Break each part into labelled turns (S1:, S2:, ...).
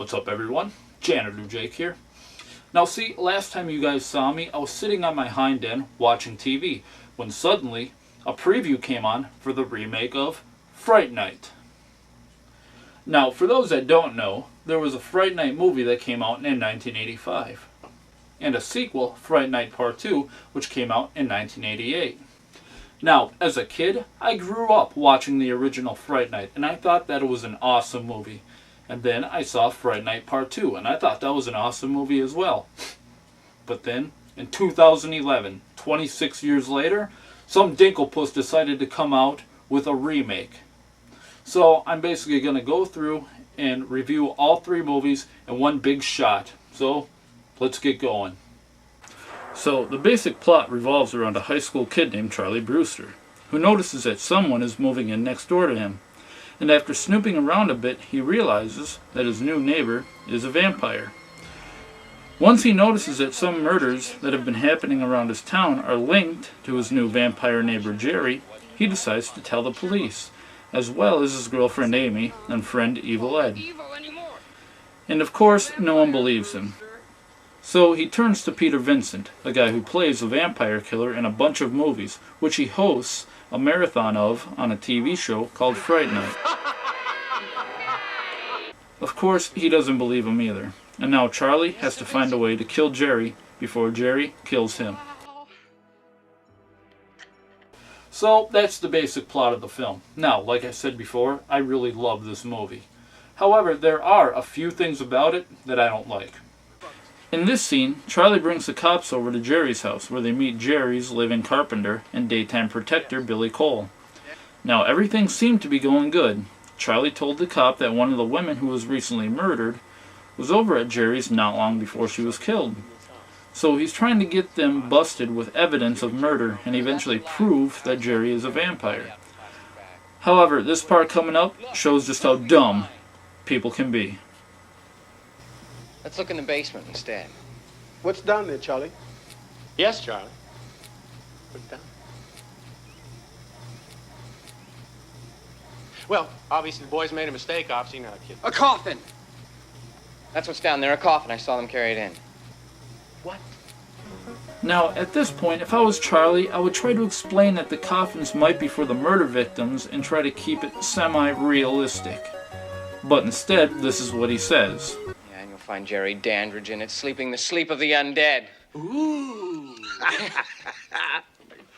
S1: What's up, everyone? Janitor Jake here. Now see, last time you guys saw me, I was sitting on my hind end watching TV when suddenly a preview came on for the remake of Fright Night. Now, for those that don't know, there was a Fright Night movie that came out in 1985, and a sequel, Fright Night Part 2, which came out in 1988. Now, as a kid, I grew up watching the original Fright Night, and I thought that it was an awesome movie. And then I saw Fright Night Part 2, and I thought that was an awesome movie as well. But then, in 2011, 26 years later, some dinklepuss decided to come out with a remake. So I'm basically going to go through and review all three movies in one big shot. So, let's get going. So, the basic plot revolves around a high school kid named Charlie Brewster, who notices that someone is moving in next door to him. And after snooping around a bit, he realizes that his new neighbor is a vampire. Once he notices that some murders that have been happening around his town are linked to his new vampire neighbor Jerry, he decides to tell the police, as well as his girlfriend Amy and friend Evil Ed. And of course, no one believes him. So he turns to Peter Vincent, a guy who plays a vampire killer in a bunch of movies, which he hosts a marathon of on a TV show called Fright Night. Of course, he doesn't believe him either, and now Charlie has to find a way to kill Jerry before Jerry kills him. So that's the basic plot of the film. Now, like I said before, I really love this movie. However, there are a few things about it that I don't like. In this scene, Charlie brings the cops over to Jerry's house, where they meet Jerry's live-in carpenter and daytime protector, Billy Cole. Now, everything seemed to be going good. Charlie told the cop that one of the women who was recently murdered was over at Jerry's not long before she was killed. So he's trying to get them busted with evidence of murder and eventually prove that Jerry is a vampire. However, this part coming up shows just how dumb people can be.
S2: Let's look in the basement instead.
S3: What's down there, Charlie?
S2: Yes, Charlie.
S3: What's down?
S2: Well, obviously the boys made a mistake. I've seen how kid.
S4: A coffin!
S2: That's what's down there, a coffin. I saw them carry it in.
S3: What?
S1: Now, at this point, if I was Charlie, I would try to explain that the coffins might be for the murder victims and try to keep it semi-realistic. But instead, this is what he says.
S2: Yeah, and you'll find Jerry Dandridge in it, sleeping the sleep of the undead.
S3: Ooh.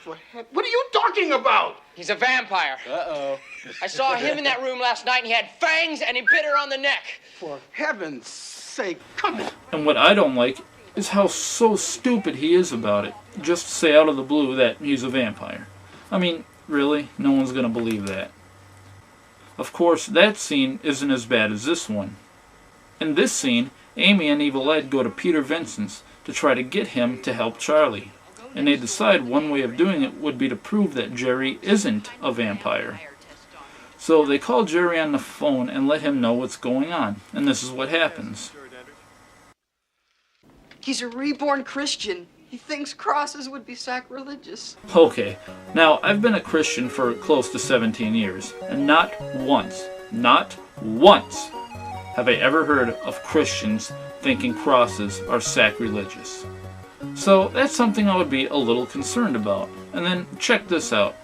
S3: What are you talking about?
S2: He's a vampire.
S3: Uh-oh.
S2: I saw him in that room last night, and he had fangs, and he bit her on the neck.
S3: For heaven's sake, come on.
S1: And what I don't like is how so stupid he is about it. Just to say out of the blue that he's a vampire. I mean, really? No one's gonna believe that. Of course, that scene isn't as bad as this one. In this scene, Amy and Evil Ed go to Peter Vincent's to try to get him to help Charlie. And they decide one way of doing it would be to prove that Jerry isn't a vampire. So they call Jerry on the phone and let him know what's going on. And this is what happens.
S4: He's a reborn Christian. He thinks crosses would be sacrilegious.
S1: Okay, now I've been a Christian for close to 17 years, and not once have I ever heard of Christians thinking crosses are sacrilegious. So that's something I would be a little concerned about. And then check this out.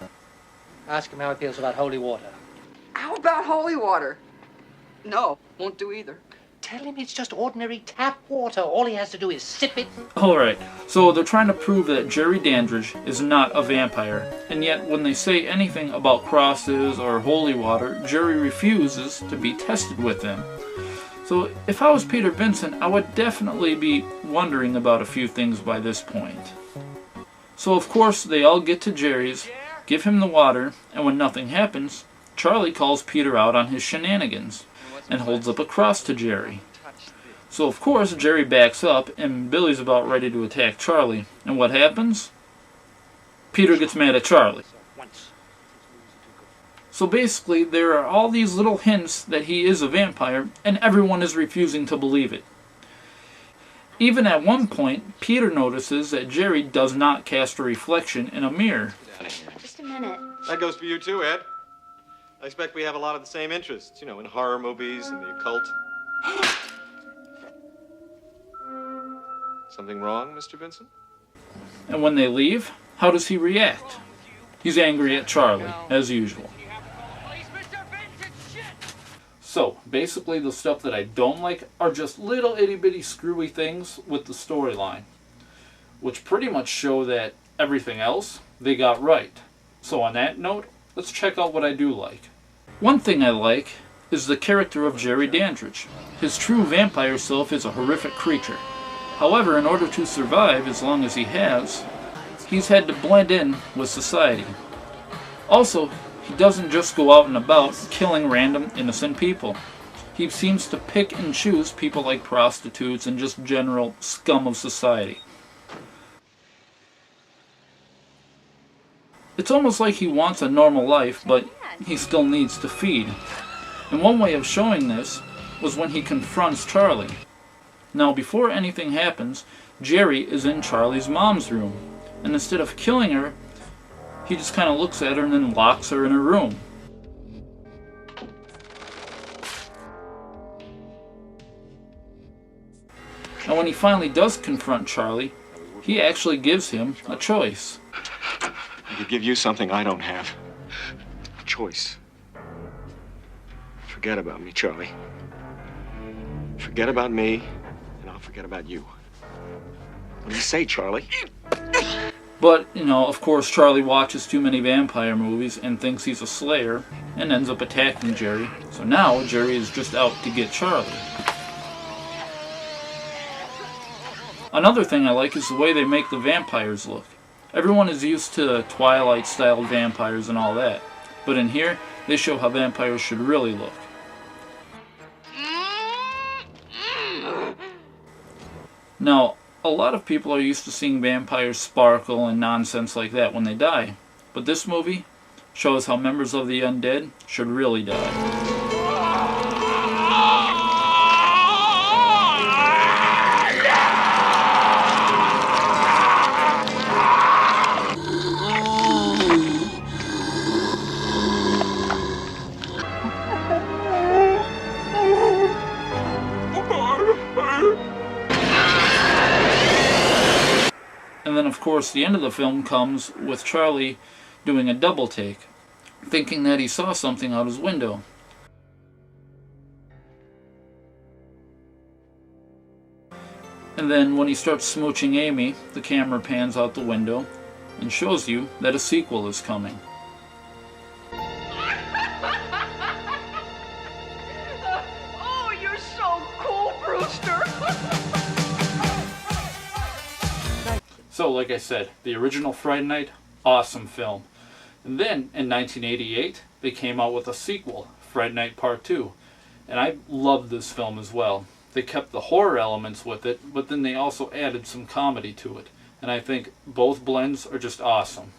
S5: Ask him how he feels about holy water.
S4: How about holy water? No, won't do either.
S5: Tell him it's just ordinary tap water. All he has to do is sip it.
S1: Alright, so they're trying to prove that Jerry Dandridge is not a vampire, and yet when they say anything about crosses or holy water, Jerry refuses to be tested with them. So if I was Peter Vincent, I would definitely be wondering about a few things by this point. So of course they all get to Jerry's, give him the water, and when nothing happens, Charlie calls Peter out on his shenanigans and holds up a cross to Jerry. So of course Jerry backs up and Billy's about ready to attack Charlie. And what happens? Peter gets mad at Charlie. So basically there are all these little hints that he is a vampire and everyone is refusing to believe it. Even at one point, Peter notices that Jerry does not cast a reflection in a mirror.
S6: Just a minute.
S7: That goes for you too, Ed. I expect we have a lot of the same interests, you know, in horror movies and the occult.
S6: Something wrong, Mr. Vincent?
S1: And when they leave, how does he react? He's angry at Charlie, as usual. So, basically the stuff that I don't like are just little itty bitty screwy things with the storyline, which pretty much show that everything else they got right. So on that note, let's check out what I do like. One thing I like is the character of Jerry Dandridge. His true vampire self is a horrific creature. However, in order to survive as long as he has, he's had to blend in with society. Also, he doesn't just go out and about killing random innocent people. He seems to pick and choose people like prostitutes and just general scum of society. It's almost like he wants a normal life, but he still needs to feed. And one way of showing this was when he confronts Charlie. Now, before anything happens, Jerry is in Charlie's mom's room, and instead of killing her, he just kind of looks at her and then locks her in her room. And when he finally does confront Charlie, he actually gives him a choice.
S6: I could give you something I don't have. A choice. Forget about me, Charlie. Forget about me, and I'll forget about you. What do you say, Charlie?
S1: But, of course, Charlie watches too many vampire movies and thinks he's a slayer and ends up attacking Jerry. So now Jerry is just out to get Charlie. Another thing I like is the way they make the vampires look. Everyone is used to Twilight-style vampires and all that. But in here, they show how vampires should really look. Now, a lot of people are used to seeing vampires sparkle and nonsense like that when they die. But this movie shows how members of the undead should really die. And then, of course, the end of the film comes with Charlie doing a double take, thinking that he saw something out his window. And then when he starts smooching Amy, the camera pans out the window and shows you that a sequel is coming.
S4: Oh, you're so cool, Brewster.
S1: So, like I said, the original Fright Night, awesome film. And then, in 1988, they came out with a sequel, Fright Night Part 2. And I loved this film as well. They kept the horror elements with it, but then they also added some comedy to it. And I think both blends are just awesome.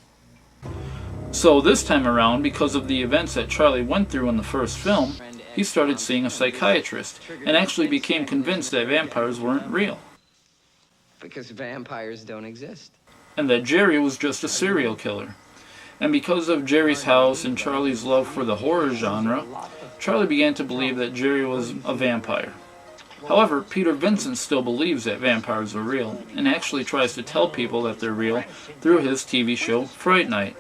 S1: So this time around, because of the events that Charlie went through in the first film, he started seeing a psychiatrist, and actually became convinced that vampires weren't real.
S7: Because vampires don't exist.
S1: And that Jerry was just a serial killer. And because of Jerry's house and Charlie's love for the horror genre, Charlie began to believe that Jerry was a vampire. However, Peter Vincent still believes that vampires are real, and actually tries to tell people that they're real through his TV show, Fright Night,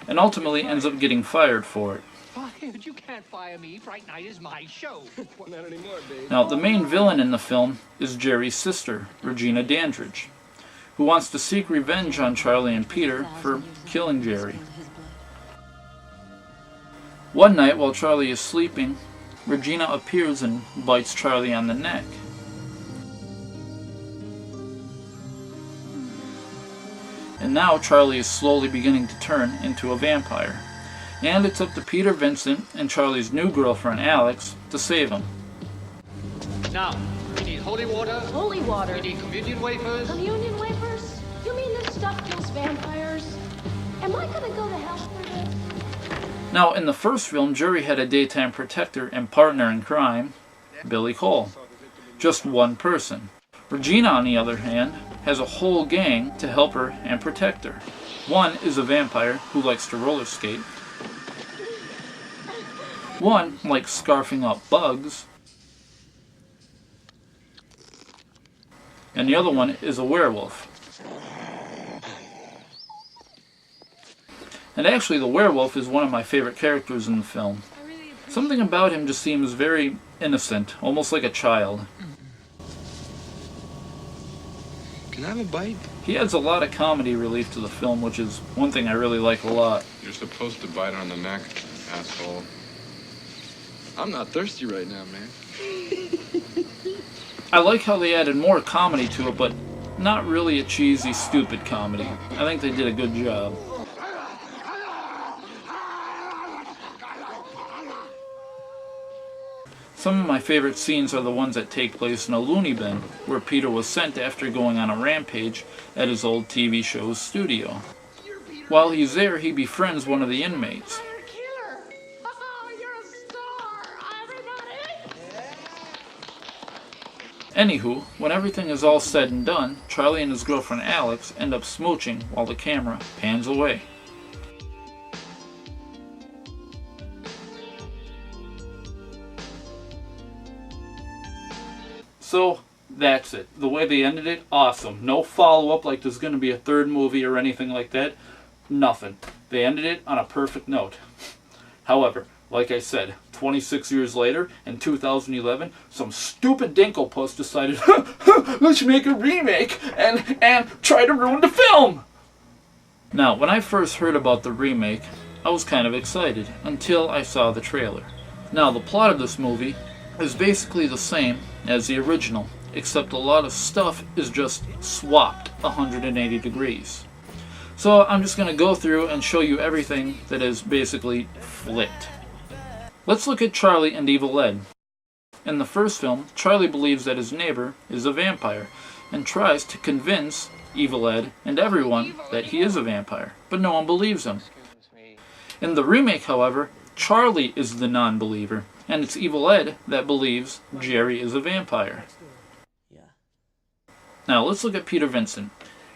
S1: and ultimately ends up getting fired for it.
S5: Dude, you can't fire me. Fright Night is my show.
S6: Not anymore, babe.
S1: Now, the main villain in the film is Jerry's sister, Regina Dandridge, who wants to seek revenge on Charlie and Peter for killing Jerry. One night, while Charlie is sleeping, Regina appears and bites Charlie on the neck. And now Charlie is slowly beginning to turn into a vampire. And it's up to Peter Vincent and Charlie's new girlfriend, Alex, to save him.
S8: Now, we need holy water.
S9: Holy water.
S8: We need communion wafers.
S9: Communion wafers? You mean this stuff kills vampires? Am I gonna go to hell for this?
S1: Now, in the first film, Jerry had a daytime protector and partner in crime, Billy Cole. Just one person. Regina, on the other hand, has a whole gang to help her and protect her. One is a vampire who likes to roller skate. One likes scarfing up bugs. and the other one is a werewolf. And actually, the werewolf is one of my favorite characters in the film. Something about him just seems very innocent, almost like a child.
S6: Can I have a bite?
S1: He adds a lot of comedy relief to the film, which is one thing I really like a lot.
S6: You're supposed to bite on the neck, asshole. I'm not thirsty right now, man.
S1: I like how they added more comedy to it, but not really a cheesy, stupid comedy. I think they did a good job. Some of my favorite scenes are the ones that take place in a loony bin, where Peter was sent after going on a rampage at his old TV show's studio. While he's there, he befriends one of the inmates. Anywho, when everything is all said and done, Charlie and his girlfriend Alex end up smooching while the camera pans away. So, that's it. The way they ended it, awesome. No follow-up like there's going to be a third movie or anything like that. Nothing. They ended it on a perfect note. However, like I said, 26 years later, in 2011, some stupid dinklepuss decided, let's make a remake and try to ruin the film! Now, when I first heard about the remake, I was kind of excited, until I saw the trailer. Now, the plot of this movie is basically the same as the original, except a lot of stuff is just swapped 180 degrees. So I'm just going to go through and show you everything that is basically flipped. Let's look at Charlie and Evil Ed. In the first film, Charlie believes that his neighbor is a vampire and tries to convince Evil Ed and everyone that he is a vampire, but no one believes him. In the remake, however, Charlie is the non-believer, and it's Evil Ed that believes Jerry is a vampire. Now let's look at Peter Vincent.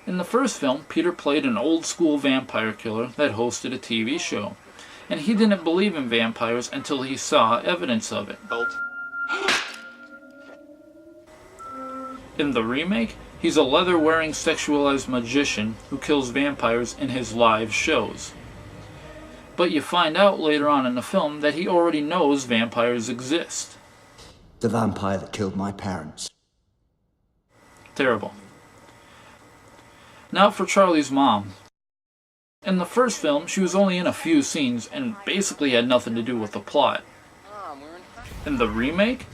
S1: In the first film, Peter played an old-school vampire killer that hosted a TV show, and he didn't believe in vampires until he saw evidence of it. In the remake, he's a leather-wearing sexualized magician who kills vampires in his live shows. But you find out later on in the film that he already knows vampires exist.
S10: The vampire that killed my parents.
S1: Terrible. Now for Charlie's mom. In the first film, she was only in a few scenes and basically had nothing to do with the plot. In the remake,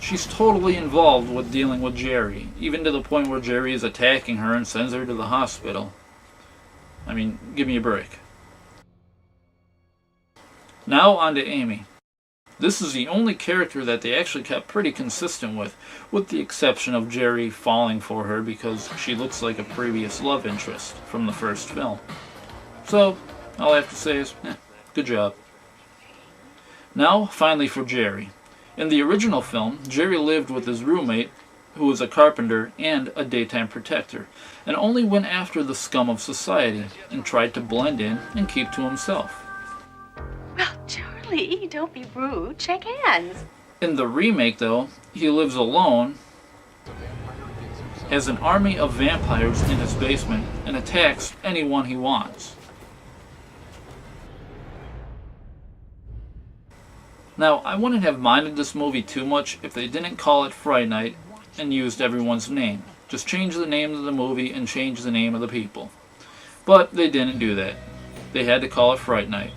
S1: she's totally involved with dealing with Jerry, even to the point where Jerry is attacking her and sends her to the hospital. I mean, give me a break. Now on to Amy. This is the only character that they actually kept pretty consistent with the exception of Jerry falling for her because she looks like a previous love interest from the first film. So, all I have to say is, good job. Now, finally for Jerry. In the original film, Jerry lived with his roommate, who was a carpenter and a daytime protector, and only went after the scum of society and tried to blend in and keep to himself.
S11: Well, Charlie, don't be rude. Shake hands.
S1: In the remake, though, he lives alone, has an army of vampires in his basement, and attacks anyone he wants. Now, I wouldn't have minded this movie too much if they didn't call it Fright Night and used everyone's name. Just change the name of the movie and change the name of the people. But they didn't do that. They had to call it Fright Night.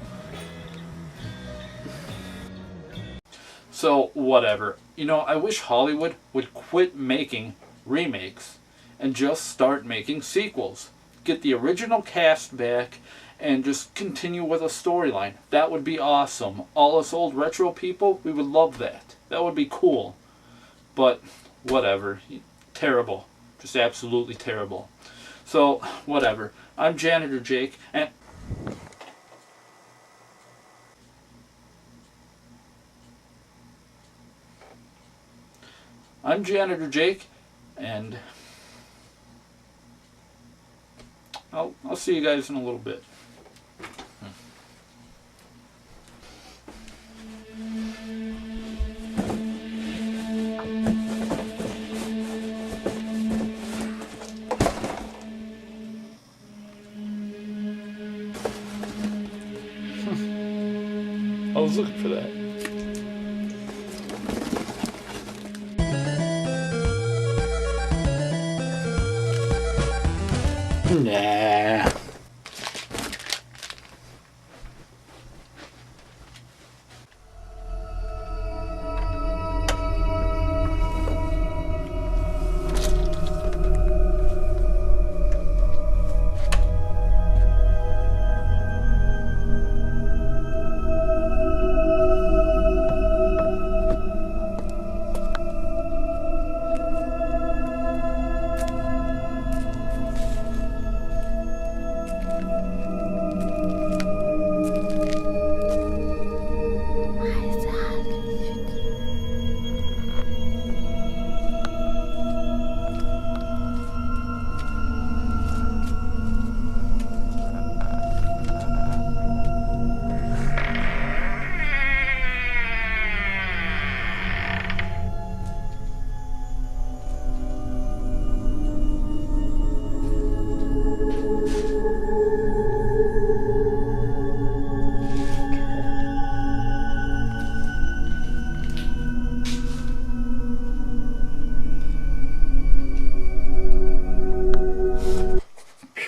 S1: So, whatever. You know, I wish Hollywood would quit making remakes and just start making sequels. Get the original cast back and just continue with a storyline. That would be awesome. All us old retro people, we would love that. That would be cool. But, whatever. Terrible. Just absolutely terrible. So, whatever. I'm Janitor Jake, and... I'm Janitor Jake, and I'll see you guys in a little bit. was looking for that. Nah.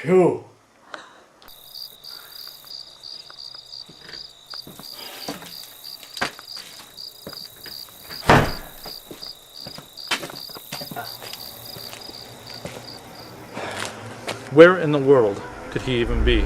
S1: Phew. Where in the world could he even be?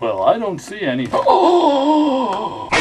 S1: Well, I don't see any. Oh!